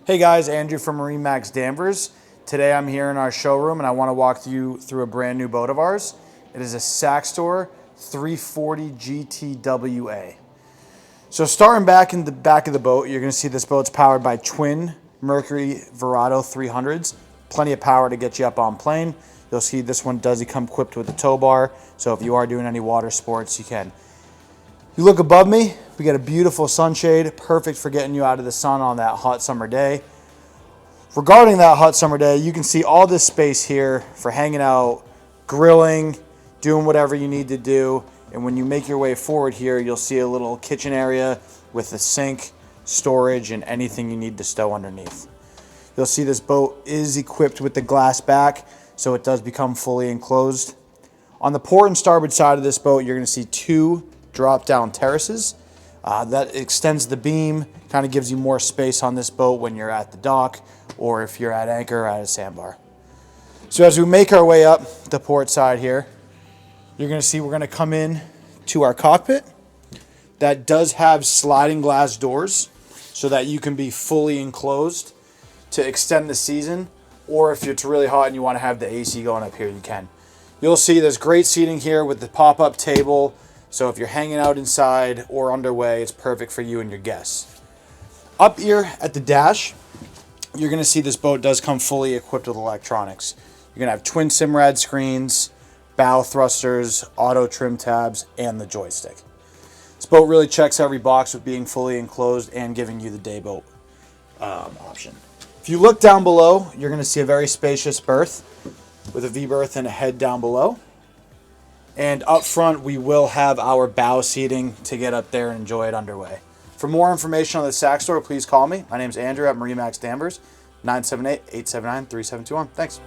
Hey guys, Andrew from MarineMax Danvers. Today I'm here in our showroom and I want to walk you through a brand new boat of ours. It is a Saxdor 340 GTWA. So starting back in the back of the boat, you're going to see this boat's powered by twin Mercury Verado 300s. Plenty of power to get you up on plane. You'll see this one does come equipped with a tow bar, so if you are doing any water sports, you can. You look above me, we got a beautiful sunshade, perfect for getting you out of the sun on that hot summer day. Regarding that hot summer day, you can see all this space here for hanging out, grilling, doing whatever you need to do. And when you make your way forward here, you'll see a little kitchen area with a sink, storage, and anything you need to stow underneath. You'll see this boat is equipped with the glass back, so it does become fully enclosed. On the port and starboard side of this boat, you're going to see two drop-down terraces. That extends the beam, kind of gives you more space on this boat when you're at the dock or if you're at anchor or at a sandbar. So as we make our way up the port side here, you're going to see we're going to come in to our cockpit. That does have sliding glass doors so that you can be fully enclosed to extend the season, or if it's really hot and you want to have the AC going up here, you can. You'll see there's great seating here with the pop-up table. So if you're hanging out inside or underway, it's perfect for you and your guests. Up here at the dash, you're going to see this boat does come fully equipped with electronics. You're going to have twin Simrad screens, bow thrusters, auto trim tabs, and the joystick. This boat really checks every box with being fully enclosed and giving you the day boat option. If you look down below, you're going to see a very spacious berth with a V-berth and a head down below. And up front, we will have our bow seating to get up there and enjoy it underway. For more information on the Saxdor, please call me. My name is Andrew at MarineMax Danvers, 978-879-3721. Thanks.